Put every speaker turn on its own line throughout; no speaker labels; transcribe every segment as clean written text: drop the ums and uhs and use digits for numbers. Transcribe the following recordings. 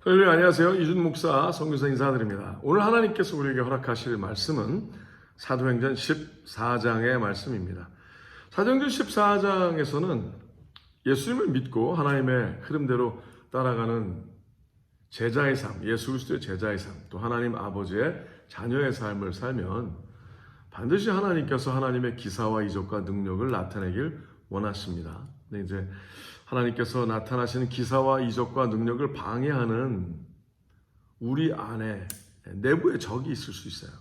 할렐루야, 안녕하세요. 이준 목사 선교사 인사드립니다. 오늘 하나님께서 우리에게 허락하실 말씀은 사도행전 14장의 말씀입니다. 사도행전 14장에서는 예수님을 믿고 하나님의 흐름대로 따라가는 제자의 삶, 예수 그리스도의 제자의 삶, 또 하나님 아버지의 자녀의 삶을 살면 반드시 하나님께서 하나님의 기사와 이적과 능력을 나타내길 원하십니다. 근데 이제 하나님께서 나타나시는 기사와 이적과 능력을 방해하는 우리 안에 내부의 적이 있을 수 있어요.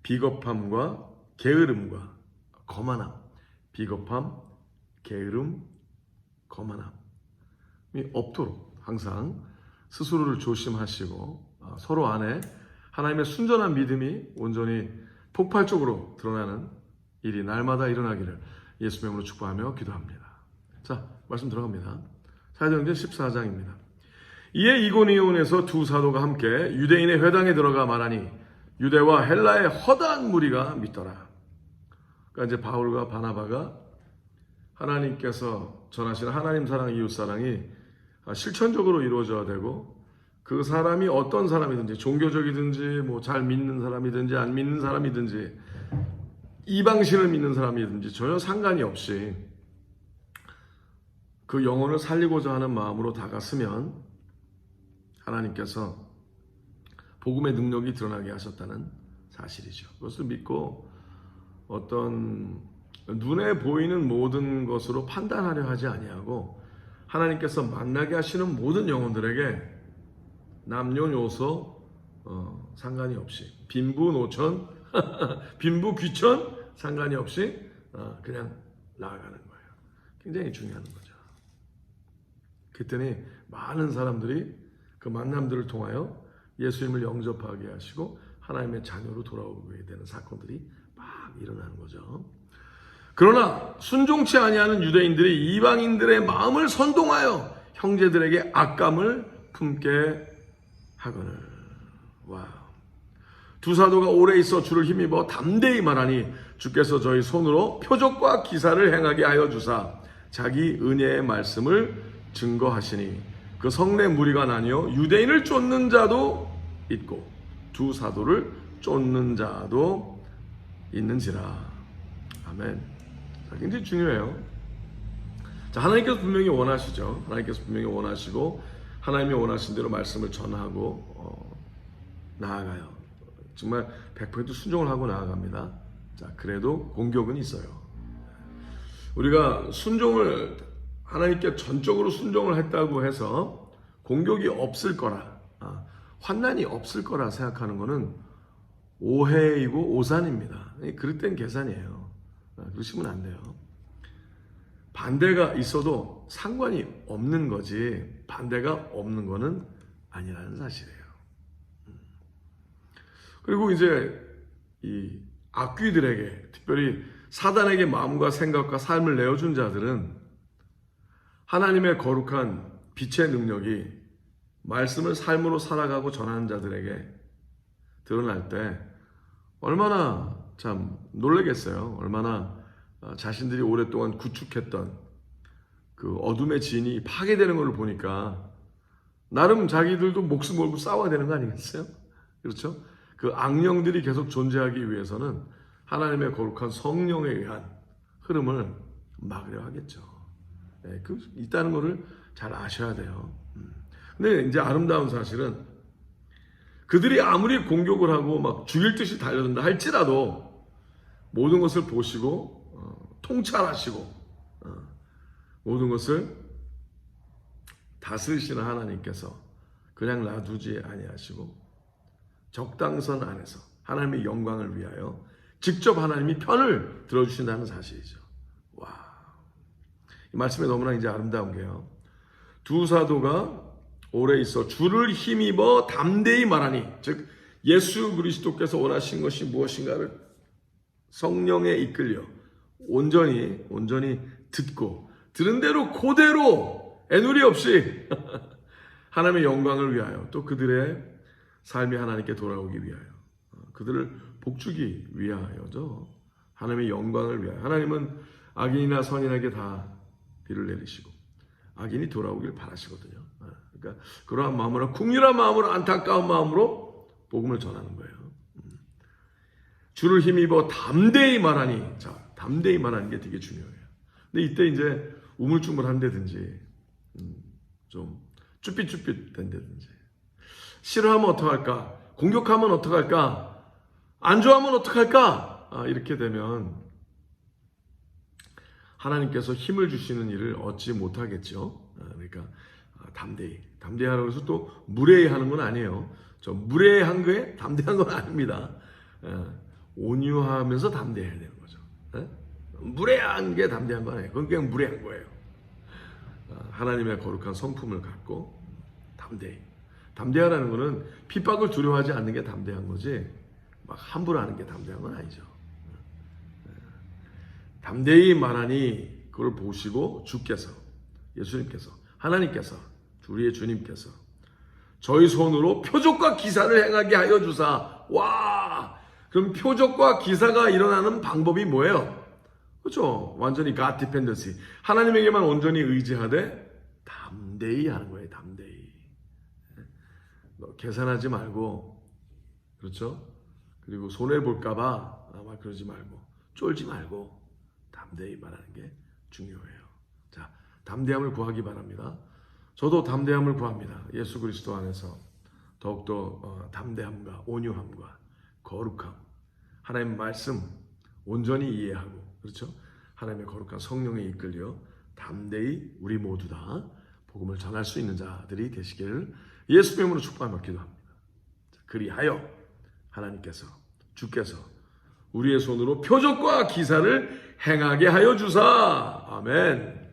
비겁함과 게으름과 거만함. 비겁함, 게으름, 거만함이 없도록 항상 스스로를 조심하시고 서로 안에 하나님의 순전한 믿음이 온전히 폭발적으로 드러나는 일이 날마다 일어나기를 예수 이름으로 축복하며 기도합니다. 자, 말씀 들어갑니다. 사도행전 14장입니다. 이에 이고니온에서 두 사도가 함께 유대인의 회당에 들어가 말하니 유대와 헬라의 허다한 무리가 믿더라. 그러니까 이제 바울과 바나바가 하나님께서 전하시는 하나님 사랑, 이웃 사랑이 실천적으로 이루어져야 되고 그 사람이 어떤 사람이든지 종교적이든지 뭐 잘 믿는 사람이든지 안 믿는 사람이든지 이방신을 믿는 사람이든지 전혀 상관이 없이 그 영혼을 살리고자 하는 마음으로 다가서면 하나님께서 복음의 능력이 드러나게 하셨다는 사실이죠. 그것을 믿고 어떤 눈에 보이는 모든 것으로 판단하려 하지 아니하고 하나님께서 만나게 하시는 모든 영혼들에게 남녀노소 상관이 없이 빈부노천 빈부귀천 상관이 없이 그냥 나아가는 거예요. 굉장히 중요한 거죠. 그랬더니 많은 사람들이 그 만남들을 통하여 예수님을 영접하게 하시고 하나님의 자녀로 돌아오게 되는 사건들이 막 일어나는 거죠. 그러나 순종치 아니하는 유대인들이 이방인들의 마음을 선동하여 형제들에게 악감을 품게 하거늘. 와. 두 사도가 오래 있어 주를 힘입어 담대히 말하니 주께서 저희 손으로 표적과 기사를 행하게 하여 주사 자기 은혜의 말씀을 증거하시니 그 성내 무리가 나뉘어 유대인을 쫓는 자도 있고 두 사도를 쫓는 자도 있는지라. 아멘. 자, 굉장히 중요해요. 자, 하나님께서 분명히 원하시죠. 하나님께서 분명히 원하시고 하나님이 원하신 대로 말씀을 전하고 나아가요. 정말 100% 순종을 하고 나아갑니다. 자, 그래도 공격은 있어요. 우리가 순종을 하나님께 전적으로 순종을 했다고 해서 공격이 없을 거라, 환난이 없을 거라 생각하는 것은 오해이고 오산입니다. 그릇된 계산이에요. 그러시면 안 돼요. 반대가 있어도 상관이 없는 거지 반대가 없는 거는 아니라는 사실이에요. 그리고 이제 이 악귀들에게, 특별히 사단에게 마음과 생각과 삶을 내어준 자들은 하나님의 거룩한 빛의 능력이 말씀을 삶으로 살아가고 전하는 자들에게 드러날 때 얼마나 참 놀라겠어요. 얼마나 자신들이 오랫동안 구축했던 그 어둠의 진이 파괴되는 걸 보니까 나름 자기들도 목숨 걸고 싸워야 되는 거 아니겠어요? 그렇죠? 그 악령들이 계속 존재하기 위해서는 하나님의 거룩한 성령에 의한 흐름을 막으려 하겠죠. 네, 있다는 것을 잘 아셔야 돼요. 근데 이제 아름다운 사실은 그들이 아무리 공격을 하고 막 죽일 듯이 달려든다 할지라도 모든 것을 보시고 통찰하시고 모든 것을 다스리시는 하나님께서 그냥 놔두지 아니하시고 적당선 안에서 하나님의 영광을 위하여 직접 하나님이 편을 들어주신다는 사실이죠. 와, 이 말씀에 너무나 이제 아름다운 게요. 두 사도가 오래 있어 주를 힘입어 담대히 말하니, 즉 예수 그리스도께서 원하신 것이 무엇인가를 성령에 이끌려 온전히 듣고 들은 대로 그대로 애누리 없이 하나님의 영광을 위하여 또 그들의 삶이 하나님께 돌아오기 위하여 그들을 복주기 위하여죠. 하나님의 영광을 위하여. 하나님은 악인이나 선인에게 다 비를 내리시고 악인이 돌아오길 바라시거든요. 그러니까 그러니까 그러한 마음으로, 국률한 마음으로, 안타까운 마음으로 복음을 전하는 거예요. 주를 힘입어 담대히 말하니. 자, 담대히 말하는 게 되게 중요해요. 근데 이때 이제 우물쭈물한다든지 좀 쭈삣쭈삣 된다든지, 싫어하면 어떡할까, 공격하면 어떡할까, 안 좋아하면 어떡할까, 이렇게 되면 하나님께서 힘을 주시는 일을 얻지 못하겠죠. 그러니까 담대히 하라고 해서 또 무례하는 건 아니에요. 저 무례한 거에 담대한 건 아닙니다. 온유하면서 담대해야 되는 거죠. 무례한 게 담대한 건 아니에요. 그건 그냥 무례한 거예요. 하나님의 거룩한 성품을 갖고 담대하라는 거는 핍박을 두려워하지 않는 게 담대한 거지, 막 함부로 하는 게 담대한 건 아니죠. 담대히 말하니, 그걸 보시고 주께서, 예수님께서, 하나님께서, 우리의 주님께서 저희 손으로 표적과 기사를 행하게 하여 주사. 와, 그럼 표적과 기사가 일어나는 방법이 뭐예요? 그렇죠? 완전히 God dependency, 하나님에게만 온전히 의지하되 담대히 하는 거예요. 담대히. 계산하지 말고, 그렇죠? 그리고 손해 볼까봐 아마 그러지 말고, 쫄지 말고 담대히 말하는 게 중요해요. 자, 담대함을 구하기 바랍니다. 저도 담대함을 구합니다. 예수 그리스도 안에서 더욱더 담대함과 온유함과 거룩함, 하나님의 말씀 온전히 이해하고, 그렇죠? 하나님의 거룩한 성령에 이끌려 담대히 우리 모두 다 복음을 전할 수 있는 자들이 되시기를 예수의 이름으로 축복하며 기도합니다. 그리하여 하나님께서, 주께서 우리의 손으로 표적과 기사를 행하게 하여 주사. 아멘.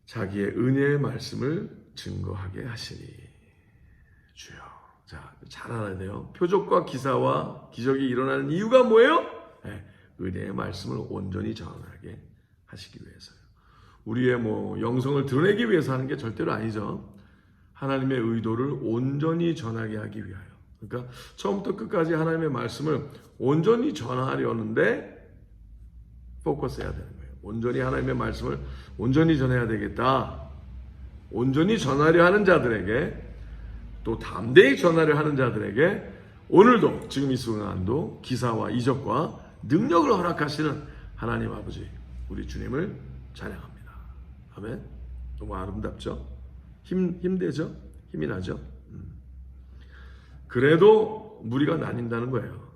자기의 은혜의 말씀을 증거하게 하시니. 주여. 자, 잘 알아야 돼요. 표적과 기사와 기적이 일어나는 이유가 뭐예요? 은혜의 말씀을 온전히 전하게 하시기 위해서요. 우리의 영성을 드러내기 위해서 하는 게 절대로 아니죠. 하나님의 의도를 온전히 전하게 하기 위하여. 그러니까 처음부터 끝까지 하나님의 말씀을 온전히 전하려는데 포커스해야 되는 거예요. 온전히 하나님의 말씀을 온전히 전해야 되겠다. 온전히 전하려 하는 자들에게, 또 담대히 전하려 하는 자들에게 오늘도, 지금 이 순간도 기사와 이적과 능력을 허락하시는 하나님 아버지, 우리 주님을 찬양합니다. 아멘. 너무 아름답죠? 힘되죠? 힘이 나죠? 그래도 무리가 나뉜다는 거예요.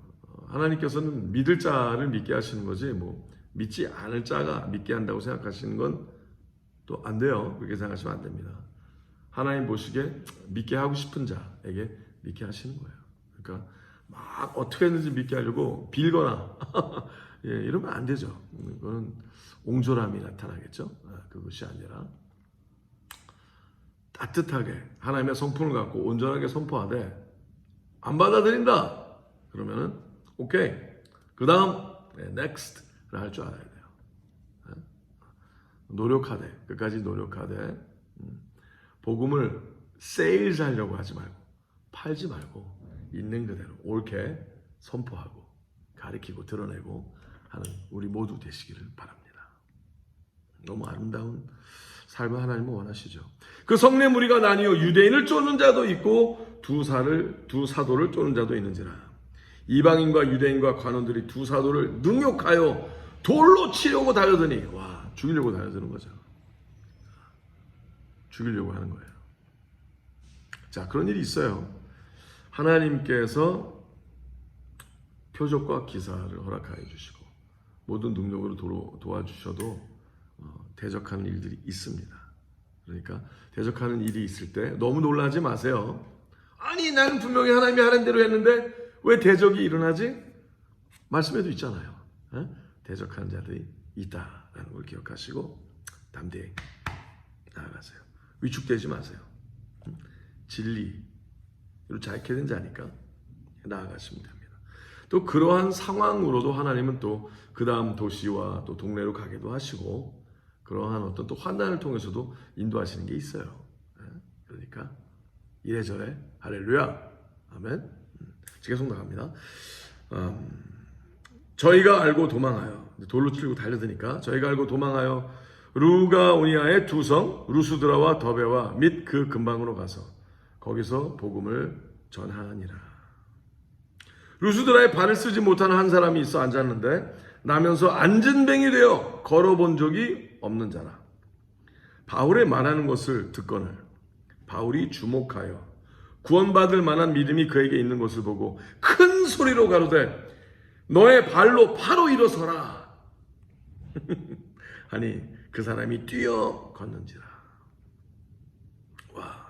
하나님께서는 믿을 자를 믿게 하시는 거지, 믿지 않을 자가 믿게 한다고 생각하시는 건 또 안 돼요. 그렇게 생각하시면 안 됩니다. 하나님 보시기에 믿게 하고 싶은 자에게 믿게 하시는 거예요. 그러니까 막 어떻게든지 믿게 하려고 빌거나 이러면 안 되죠. 그거는 옹졸함이 나타나겠죠. 그것이 아니라 따뜻하게 하나님의 성품을 갖고 온전하게 선포하되, 안 받아들인다 그러면은 오케이, 그 다음 넥스트를 할 줄 알아야 돼요. 노력하되, 끝까지 노력하되, 복음을 세일즈 하려고 하지 말고, 팔지 말고 있는 그대로 옳게 선포하고 가리키고 드러내고 하는 우리 모두 되시기를 바랍니다. 너무 아름다운 삶을 하나님은 원하시죠. 그 성내 무리가 나뉘어 유대인을 쫓는 자도 있고 두 사도를 쫓는 자도 있는지라. 이방인과 유대인과 관원들이 두 사도를 능욕하여 돌로 치려고 달려드니, 와, 죽이려고 달려드는 거죠. 죽이려고 하는 거예요. 자, 그런 일이 있어요. 하나님께서 표적과 기사를 허락하여 주시고 모든 능력으로 도와주셔도 대적하는 일들이 있습니다. 그러니까 대적하는 일이 있을 때 너무 놀라지 마세요. 아니, 나는 분명히 하나님이 하는 대로 했는데 왜 대적이 일어나지? 말씀에도 있잖아요. 대적하는 자들이 있다라는 걸 기억하시고 담대히 나아가세요. 위축되지 마세요. 진리로 자익해된 자니까 나아가시면 됩니다. 또 그러한 상황으로도 하나님은 또 그 다음 도시와 또 동네로 가게도 하시고, 그러한 어떤 또 환난을 통해서도 인도하시는 게 있어요. 그러니까 이래저래 할렐루야, 아멘. 계속 나갑니다. 저희가 알고 도망하여, 돌로 치고 달려드니까 저희가 알고 도망하여 루가오니아의 두 성 루스드라와 더베와 및 그 근방으로 가서 거기서 복음을 전하니라. 루스드라에 발을 쓰지 못하는 한 사람이 있어 앉았는데 나면서 앉은 뱅이 되어 걸어본 적이 없는 자라. 바울의 말하는 것을 듣거늘 바울이 주목하여 구원받을 만한 믿음이 그에게 있는 것을 보고 큰 소리로 가로되 너의 발로 바로 일어서라. 아니 그 사람이 뛰어 걷는지라. 와,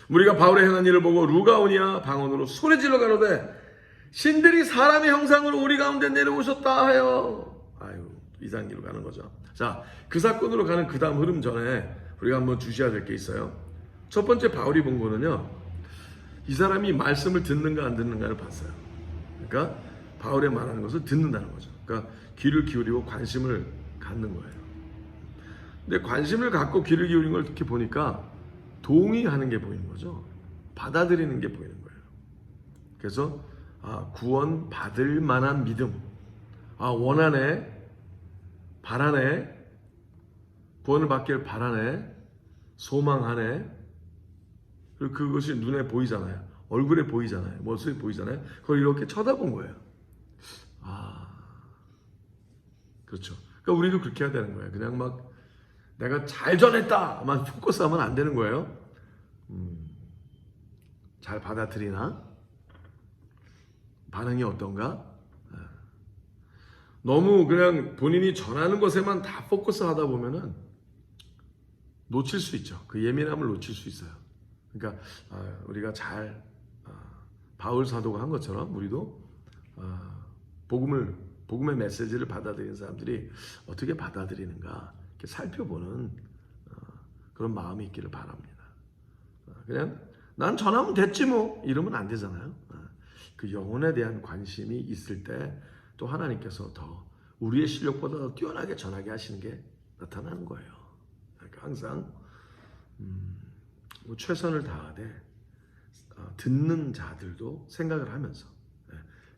우리가 바울의 행한 일을 보고 루가오니아 방언으로 소리질러 가로되 신들이 사람의 형상으로 우리 가운데 내려오셨다 하여. 아유, 이상기로 가는 거죠. 자, 그 사건으로 가는 그 다음 흐름 전에 우리가 한번 주시해야 될 게 있어요. 첫 번째 바울이 본 거는요, 이 사람이 말씀을 듣는가 안 듣는가를 봤어요. 그러니까 바울의 말하는 것을 듣는다는 거죠. 그러니까 귀를 기울이고 관심을 갖는 거예요. 근데 관심을 갖고 귀를 기울인 걸 이렇게 보니까 동의하는 게 보이는 거죠. 받아들이는 게 보이는 거예요. 그래서 구원 받을 만한 믿음, 원하네, 바라네, 구원을 받길 바라네, 소망하네. 그리고 그것이 눈에 보이잖아요. 얼굴에 보이잖아요. 모습에 보이잖아요. 그걸 이렇게 쳐다본 거예요. 그렇죠. 그러니까 우리도 그렇게 해야 되는 거예요. 그냥 막 내가 잘 전했다만 포커스하면 안 되는 거예요. 잘 받아들이나? 반응이 어떤가? 너무 그냥 본인이 전하는 것에만 다 포커스 하다 보면은 놓칠 수 있죠. 그 예민함을 놓칠 수 있어요. 그러니까 우리가 잘 바울 사도가 한 것처럼 우리도 복음의 메시지를 받아들이는 사람들이 어떻게 받아들이는가 이렇게 살펴보는 그런 마음이 있기를 바랍니다. 그냥 난 전하면 됐지 뭐 이러면 안 되잖아요. 그 영혼에 대한 관심이 있을 때 또 하나님께서 더 우리의 실력보다 더 뛰어나게 전하게 하시는 게 나타나는 거예요. 그러니까 항상 최선을 다하되 듣는 자들도 생각을 하면서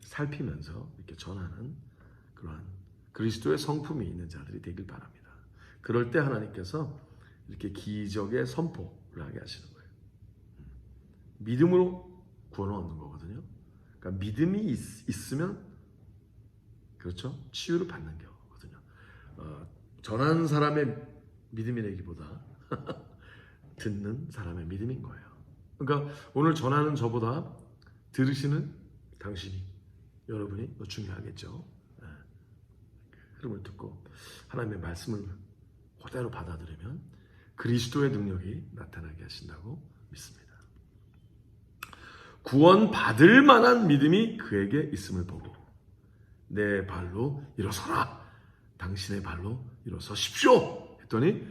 살피면서 이렇게 전하는 그러한 그리스도의 성품이 있는 자들이 되길 바랍니다. 그럴 때 하나님께서 이렇게 기적의 선포를 하게 하시는 거예요. 믿음으로 구원을 얻는 거거든요. 그러니까 믿음이 있으면 그렇죠? 치유를 받는 거거든요. 전하는 사람의 믿음이라기보다 듣는 사람의 믿음인 거예요. 그러니까 오늘 전하는 저보다 들으시는 당신이, 여러분이 더 중요하겠죠. 흐름을 듣고 하나님의 말씀을 그대로 받아들이면 그리스도의 능력이 나타나게 하신다고 믿습니다. 구원 받을 만한 믿음이 그에게 있음을 보고 내 발로 일어서라. 당신의 발로 일어서십시오. 했더니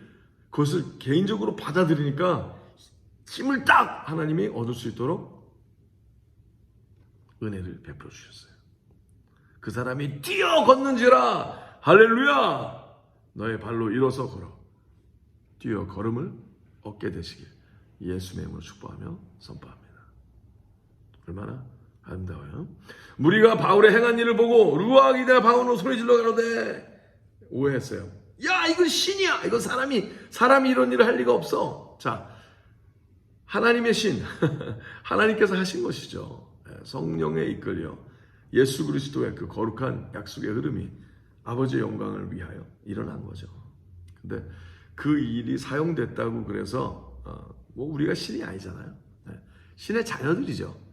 그것을 개인적으로 받아들이니까 힘을 딱 하나님이 얻을 수 있도록 은혜를 베풀어 주셨어요. 그 사람이 뛰어 걷는지라. 할렐루야. 너의 발로 일어서 걸어. 뛰어 걸음을 얻게 되시길 예수의 이름으로 축복하며 선포합니다. 얼마나 아름다워요. 무리가 바울의 행한 일을 보고 루아기다 바울로 소리질러 가로되 오해했어요. 야, 이건 신이야. 이건 사람이 이런 일을 할 리가 없어. 자, 하나님의 신, 하나님께서 하신 것이죠. 성령에 이끌려 예수 그리스도의 그 거룩한 약속의 흐름이 아버지의 영광을 위하여 일어난 거죠. 근데 그 일이 사용됐다고 그래서 뭐 우리가 신이 아니잖아요. 신의 자녀들이죠.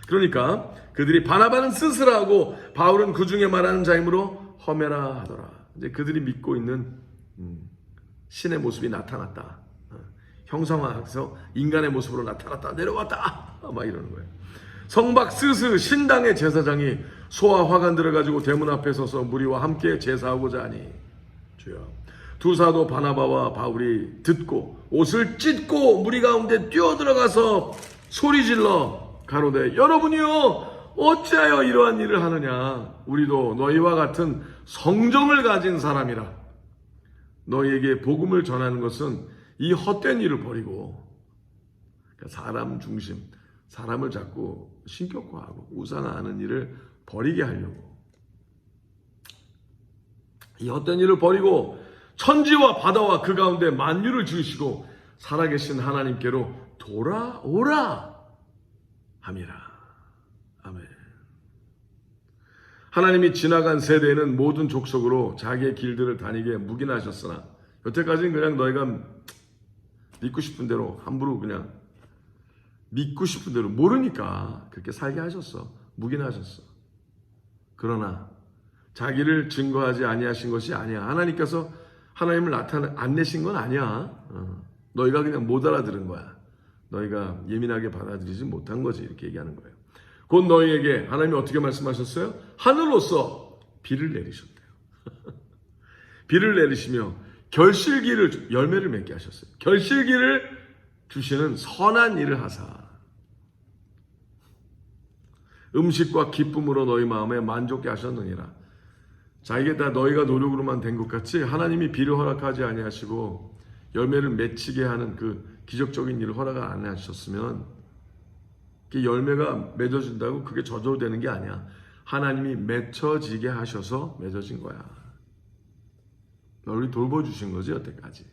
그러니까 그들이 바나바는 스스라하고 바울은 그 중에 말하는 자이므로 험해라 하더라. 이제 그들이 믿고 있는 신의 모습이 나타났다. 형상화해서 인간의 모습으로 나타났다. 내려왔다. 막 이러는 거예요. 성박 스스 신당의 제사장이 소와 화관들을 가지고 대문 앞에 서서 무리와 함께 제사하고자 하니 주여 두 사도 바나바와 바울이 듣고 옷을 찢고 무리 가운데 뛰어들어가서 소리질러 가로되 여러분이요 어찌하여 이러한 일을 하느냐. 우리도 너희와 같은 성정을 가진 사람이라. 너희에게 복음을 전하는 것은 이 헛된 일을 버리고, 그러니까 사람 중심, 사람을 자꾸 신격화하고 우상화하는 일을 버리게 하려고. 이 헛된 일을 버리고 천지와 바다와 그 가운데 만유를 지으시고 살아계신 하나님께로 돌아오라 함이라. 아멘. 하나님이 지나간 세대에는 모든 족속으로 자기의 길들을 다니게 묵인하셨으나 여태까지는 그냥 너희가 믿고 싶은 대로 함부로 그냥 믿고 싶은 대로 모르니까 그렇게 살게 하셨어. 묵인하셨어. 그러나 자기를 증거하지 아니하신 것이 아니야. 하나님께서 하나님을 안 내신 건 아니야. 너희가 그냥 못 알아들은 거야. 너희가 예민하게 받아들이지 못한 거지. 이렇게 얘기하는 거예요. 곧 너희에게 하나님이 어떻게 말씀하셨어요? 하늘로서 비를 내리셨대요. 비를 내리시며 결실기를 열매를 맺게 하셨어요. 결실기를 주시는 선한 일을 하사 음식과 기쁨으로 너희 마음에 만족케 하셨느니라. 자, 이게 다 너희가 노력으로만 된 것 같이 하나님이 비를 허락하지 아니하시고 열매를 맺히게 하는 그 기적적인 일을 허락 안 하셨으면 열매가 맺어진다고 그게 저절로 되는 게 아니야. 하나님이 맺혀지게 하셔서 맺어진 거야. 너를 돌봐주신 거지 여태까지.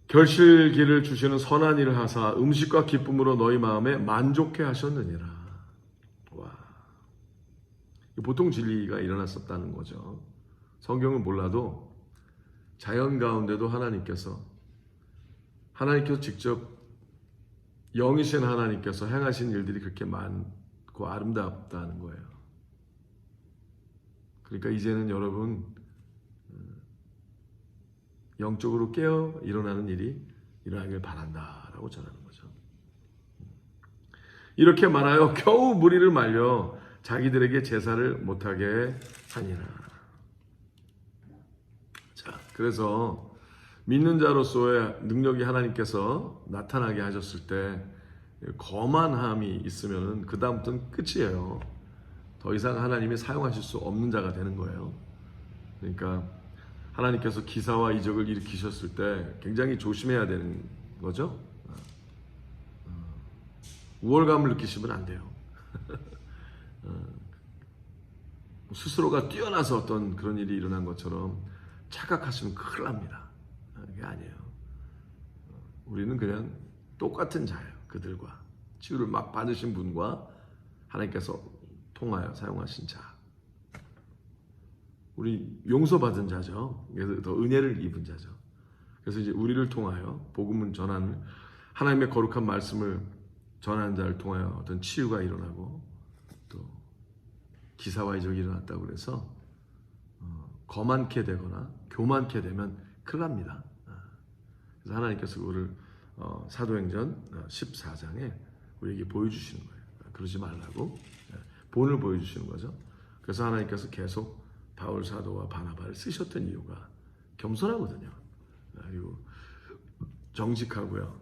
결실기를 주시는 선한 일을 하사 음식과 기쁨으로 너희 마음에 만족해 하셨느니라. 와, 보통 진리가 일어났었다는 거죠. 성경을 몰라도 자연 가운데도 하나님께서 직접 영이신 하나님께서 행하신 일들이 그렇게 많고 아름답다는 거예요. 그러니까 이제는 여러분 영적으로 깨어 일어나는 일이 일어나길 바란다라고 전하는 거죠. 이렇게 말하여 겨우 무리를 말려 자기들에게 제사를 못하게 하니라. 자, 그래서 믿는 자로서의 능력이 하나님께서 나타나게 하셨을 때 거만함이 있으면 그 다음부터는 끝이에요. 더 이상 하나님이 사용하실 수 없는 자가 되는 거예요. 그러니까 하나님께서 기사와 이적을 일으키셨을 때 굉장히 조심해야 되는 거죠. 우월감을 느끼시면 안 돼요. 스스로가 뛰어나서 어떤 그런 일이 일어난 것처럼 착각하시면 큰일 납니다. 그게 아니에요. 우리는 그냥 똑같은 자예요. 그들과 치유를 막 받으신 분과 하나님께서 통하여 사용하신 자. 우리 용서받은 자죠. 그래서 더 은혜를 입은 자죠. 그래서 이제 우리를 통하여 복음을 전하는 하나님의 거룩한 말씀을 전하는 자를 통하여 어떤 치유가 일어나고 또 기사와 이적이 일어났다고 그래서 거만케 되거나 교만케 되면 큰일 납니다. 그래서 하나님께서 그거를 사도행전 14장에 우리에게 보여주시는 거예요. 그러지 말라고 본을 보여주시는 거죠. 그래서 하나님께서 계속 바울 사도와 바나바를 쓰셨던 이유가 겸손하거든요. 그리고 정직하고요.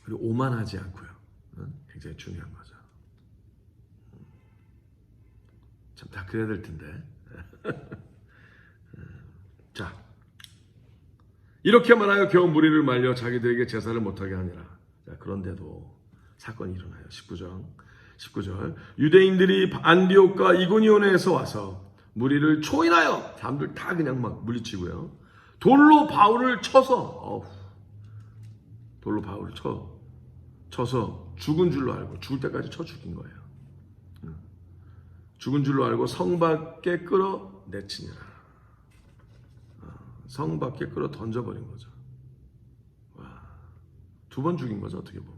그리고 오만하지 않고요. 굉장히 중요한 거죠. 참 다 그래야 될 텐데. 자, 이렇게 말하여 겨우 무리를 말려 자기들에게 제사를 못하게 하니라. 자, 그런데도 사건이 일어나요. 19절 유대인들이 안디옥과 이고니온에서 와서 무리를 초인하여 사람들 다 그냥 막 물리치고요. 돌로 바울을 쳐서 돌로 바울을 쳐서 죽은 줄로 알고 죽을 때까지 쳐 죽인 거예요. 죽은 줄로 알고 성 밖에 끌어내치니라. 성 밖에 끌어 던져버린 거죠. 와, 2번 죽인 거죠. 어떻게 보면.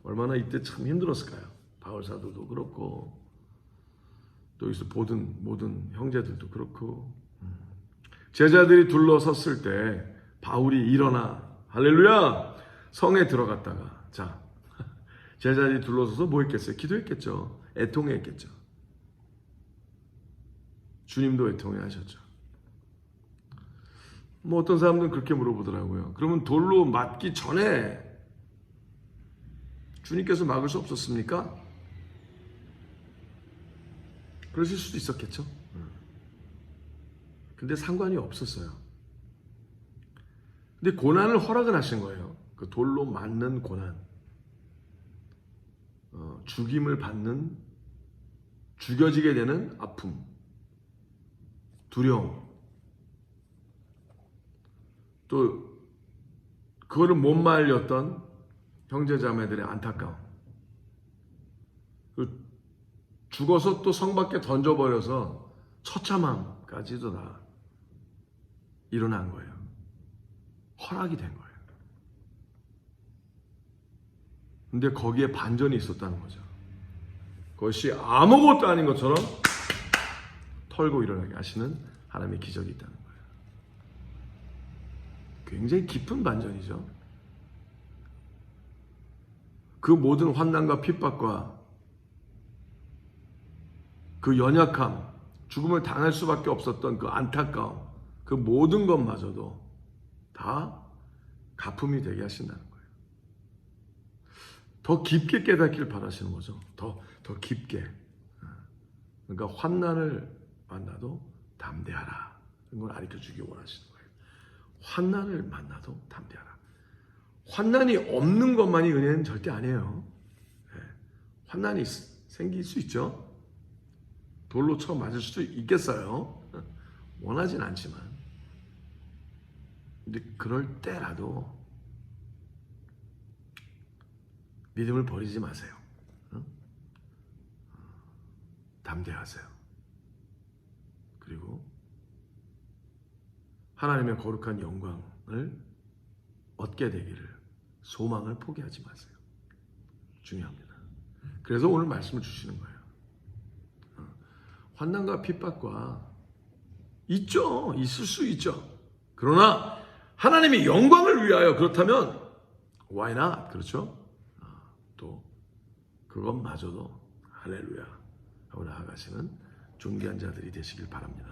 얼마나 이때 참 힘들었을까요? 바울 사도도 그렇고 또 여기서 보던 모든 형제들도 그렇고 제자들이 둘러섰을 때 바울이 일어나 할렐루야 성에 들어갔다가 자 제자들이 둘러서서 뭐 했겠어요? 기도했겠죠. 애통해 했겠죠. 주님도 애통해 하셨죠. 뭐 어떤 사람들은 그렇게 물어보더라고요. 그러면 돌로 맞기 전에 주님께서 막을 수 없었습니까? 그러실 수도 있었겠죠. 근데 상관이 없었어요. 근데 고난을 허락을 하신 거예요. 그 돌로 맞는 고난, 죽임을 받는, 죽여지게 되는 아픔, 두려움, 또 그거를 못 말렸던 형제자매들의 안타까움, 죽어서 또 성 밖에 던져버려서 처참함까지도 다 일어난 거예요. 허락이 된 거예요. 근데 거기에 반전이 있었다는 거죠. 그것이 아무것도 아닌 것처럼 털고 일어나게 하시는 하나님의 기적이 있다는 거예요. 굉장히 깊은 반전이죠. 그 모든 환난과 핍박과 그 연약함, 죽음을 당할 수밖에 없었던 그 안타까움, 그 모든 것마저도 다 가품이 되게 하신다는 거예요. 더 깊게 깨닫기를 바라시는 거죠. 더 깊게. 그러니까 환난을 만나도 담대하라. 이런 걸 가르쳐주기 원하시는 거예요. 환난을 만나도 담대하라. 환난이 없는 것만이 은혜는 절대 아니에요. 환난이 생길 수 있죠. 돌로 쳐 맞을 수도 있겠어요. 원하진 않지만. 근데 그럴 때라도 믿음을 버리지 마세요. 담대하세요. 그리고 하나님의 거룩한 영광을 얻게 되기를, 소망을 포기하지 마세요. 중요합니다. 그래서 오늘 말씀을 주시는 거예요. 환난과 핍박과 있죠. 있을 수 있죠. 그러나 하나님의 영광을 위하여 그렇다면 why not? 그렇죠? 또 그것마저도 할렐루야 하고 나아가시는 존귀한 자들이 되시길 바랍니다.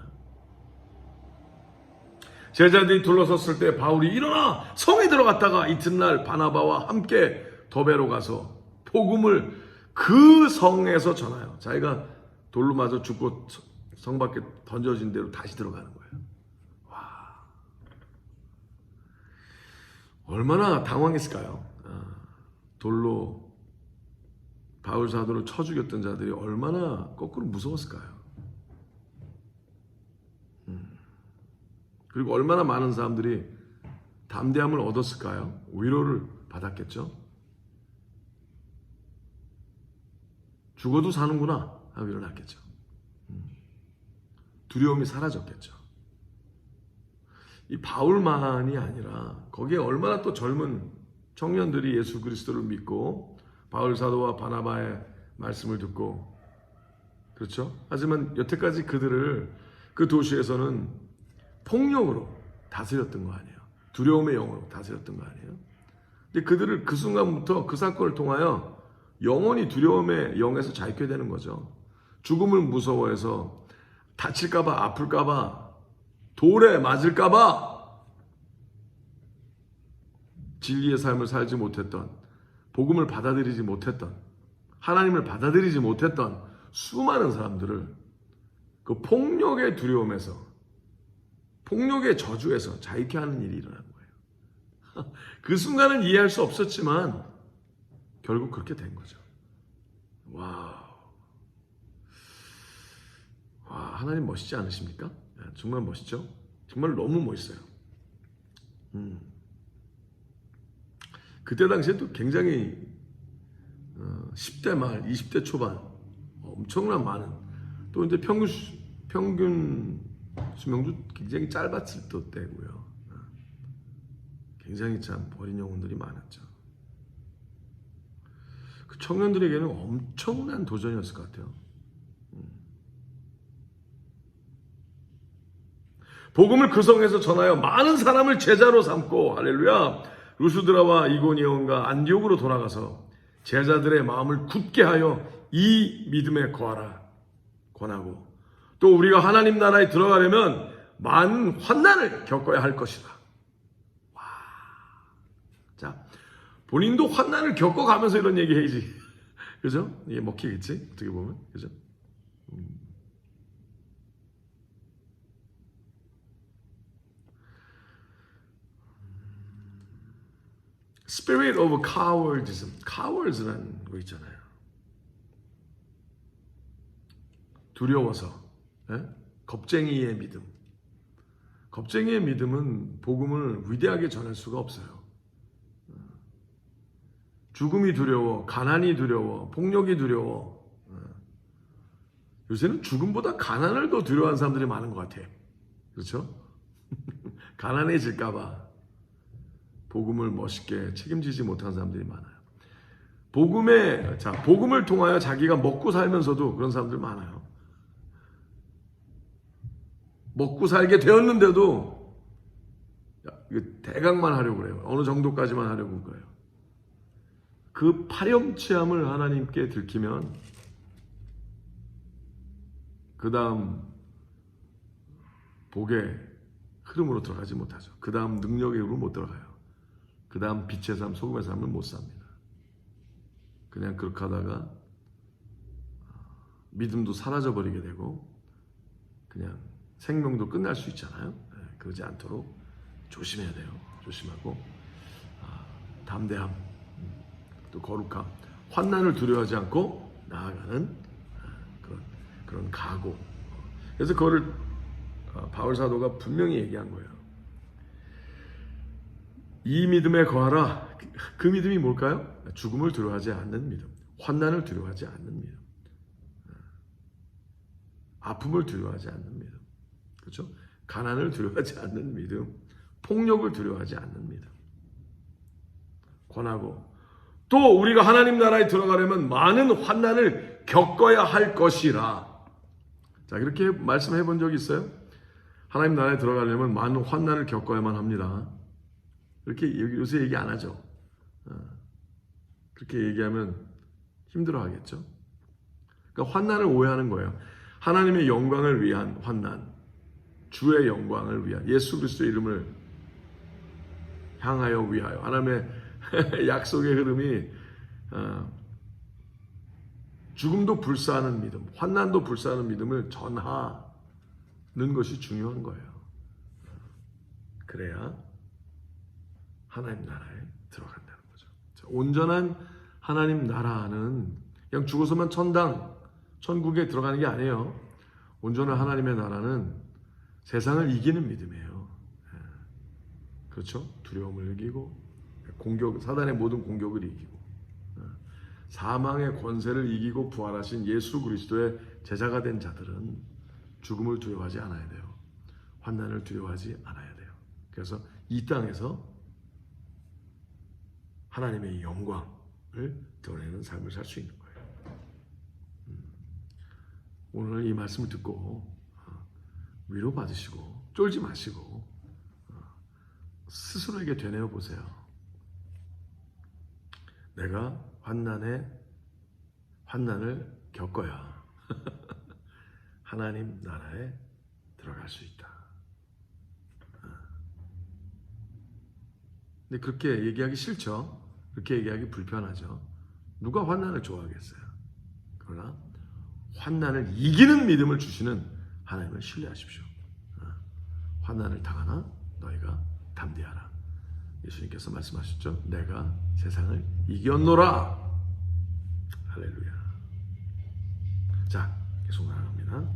제자들이 둘러섰을 때 바울이 일어나 성에 들어갔다가 이튿날 바나바와 함께 더베로 가서 복음을 그 성에서 전하여, 자기가 돌로 맞아 죽고 성 밖에 던져진 대로 다시 들어가는 거예요. 와, 얼마나 당황했을까요? 돌로 바울 사도를 쳐 죽였던 자들이 얼마나 거꾸로 무서웠을까요? 그리고 얼마나 많은 사람들이 담대함을 얻었을까요? 위로를 받았겠죠? 죽어도 사는구나 하고 일어났겠죠. 두려움이 사라졌겠죠. 이 바울만이 아니라 거기에 얼마나 또 젊은 청년들이 예수 그리스도를 믿고 바울 사도와 바나바의 말씀을 듣고, 그렇죠? 하지만 여태까지 그들을 그 도시에서는 폭력으로 다스렸던 거 아니에요. 두려움의 영으로 다스렸던 거 아니에요. 근데 그들을 그 순간부터 그 사건을 통하여 영원히 두려움의 영에서 자유케 되는 거죠. 죽음을 무서워해서 다칠까봐, 아플까봐, 돌에 맞을까봐 진리의 삶을 살지 못했던, 복음을 받아들이지 못했던, 하나님을 받아들이지 못했던 수많은 사람들을 그 폭력의 두려움에서, 폭력의 저주에서 자유케 하는 일이 일어난 거예요. 그 순간은 이해할 수 없었지만 결국 그렇게 된 거죠. 와우. 와, 하나님 멋있지 않으십니까? 정말 멋있죠? 정말 너무 멋있어요. 그때 당시에도 굉장히 10대 말, 20대 초반 엄청난 많은, 또 이제 평균 수명도 굉장히 짧았을 때고요. 굉장히 참 어린 영혼들이 많았죠. 그 청년들에게는 엄청난 도전이었을 것 같아요. 복음을 그 성에서 전하여 많은 사람을 제자로 삼고, 할렐루야, 루스드라와 이고니온과 안디옥으로 돌아가서 제자들의 마음을 굳게 하여 이 믿음에 거하라 권하고, 또 우리가 하나님 나라에 들어가려면 많은 환난을 겪어야 할 것이다. 와, 자, 본인도 환난을 겪어가면서 이런 얘기 해야지. 그죠? 이게 먹히겠지? 어떻게 보면. 그죠? Spirit of cowardice. cowards라는 거 있잖아요. 두려워서. 예? 겁쟁이의 믿음. 겁쟁이의 믿음은 복음을 위대하게 전할 수가 없어요. 죽음이 두려워, 가난이 두려워, 폭력이 두려워. 요새는 죽음보다 가난을 더 두려워하는 사람들이 많은 것 같아. 그렇죠? 가난해질까봐 복음을 멋있게 책임지지 못하는 사람들이 많아요. 복음을 통하여 자기가 먹고 살면서도 그런 사람들 많아요. 먹고 살게 되었는데도 이거 대강만 하려고 그래요. 어느 정도까지만 하려고 그래요. 그 파렴치함을 하나님께 들키면 그 다음 복의 흐름으로 들어가지 못하죠. 그 다음 능력의 흐름으로 못 들어가요. 그 다음 빛의 삶, 소금의 삶을 못 삽니다. 그냥 그렇게 하다가 믿음도 사라져버리게 되고 그냥 생명도 끝날 수 있잖아요. 그러지 않도록 조심해야 돼요. 조심하고 담대함, 또 거룩함, 환난을 두려워하지 않고 나아가는 그런 각오. 그래서 그거를 바울 사도가 분명히 얘기한 거예요. 이 믿음에 거하라. 그 믿음이 뭘까요? 죽음을 두려워하지 않는 믿음, 환난을 두려워하지 않는 믿음, 아픔을 두려워하지 않는 믿음, 그렇죠? 가난을 두려워하지 않는 믿음, 폭력을 두려워하지 않는 믿음. 권하고 또 우리가 하나님 나라에 들어가려면 많은 환난을 겪어야 할 것이라. 자, 그렇게 말씀해 본 적이 있어요? 하나님 나라에 들어가려면 많은 환난을 겪어야만 합니다. 그렇게 요새 얘기 안 하죠. 그렇게 얘기하면 힘들어 하겠죠. 그러니까 환난을 오해하는 거예요. 하나님의 영광을 위한 환난, 주의 영광을 위한, 예수 그리스도의 이름을 향하여 위하여, 하나님의 약속의 흐름이 죽음도 불사하는 믿음, 환난도 불사하는 믿음을 전하는 것이 중요한 거예요. 그래야 하나님 나라에 들어간다는 거죠. 온전한 하나님 나라는 그냥 죽어서만 천국에 들어가는 게 아니에요. 온전한 하나님의 나라는 세상을 이기는 믿음이에요. 그렇죠? 두려움을 이기고 사단의 모든 공격을 이기고 사망의 권세를 이기고 부활하신 예수 그리스도의 제자가 된 자들은 죽음을 두려워하지 않아야 돼요. 환난을 두려워하지 않아야 돼요. 그래서 이 땅에서 하나님의 영광을 드러내는 삶을 살 수 있는 거예요. 오늘 이 말씀을 듣고 위로받으시고 쫄지 마시고 스스로에게 되뇌어 보세요. 내가 환난을 겪어야 하나님 나라에 들어갈 수 있다. 근데 그렇게 얘기하기 싫죠. 그렇게 얘기하기 불편하죠. 누가 환난을 좋아하겠어요. 그러나 환난을 이기는 믿음을 주시는 하나님을 신뢰하십시오. 환난을 당하나 너희가 담대하라. 예수님께서 말씀하셨죠. 내가 세상을 이겼노라. 할렐루야. 자, 계속 나아갑니다.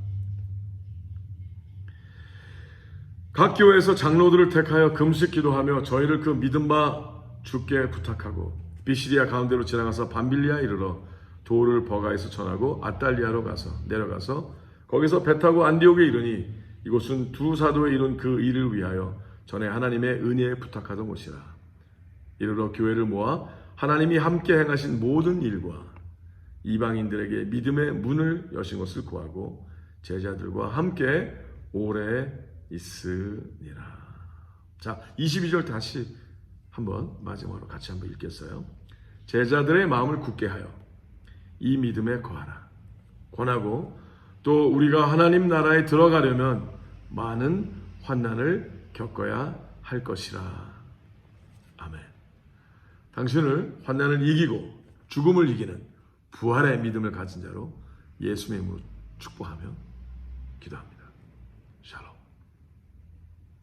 각 교회에서 장로들을 택하여 금식 기도하며 저희를 그 믿음 바 주께 부탁하고 비시리아 가운데로 지나가서 밤빌리아에 이르러 도를 버가에서 전하고 아달리아로 내려가서 거기서 배 타고 안디옥에 이르니 이곳은 두 사도에 이룬 그 일을 위하여 전에 하나님의 은혜에 부탁하던 곳이라. 이르러 교회를 모아 하나님이 함께 행하신 모든 일과 이방인들에게 믿음의 문을 여신 것을 구하고 제자들과 함께 오래 있으니라. 자, 22절 다시 한번 마지막으로 같이 한번 읽겠어요. 제자들의 마음을 굳게 하여 이 믿음에 거하라. 권하고 또 우리가 하나님 나라에 들어가려면 많은 환난을 겪어야 할 것이라. 아멘. 당신을 환난을 이기고 죽음을 이기는 부활의 믿음을 가진 자로 예수님의 이름으로 축복하며 기도합니다.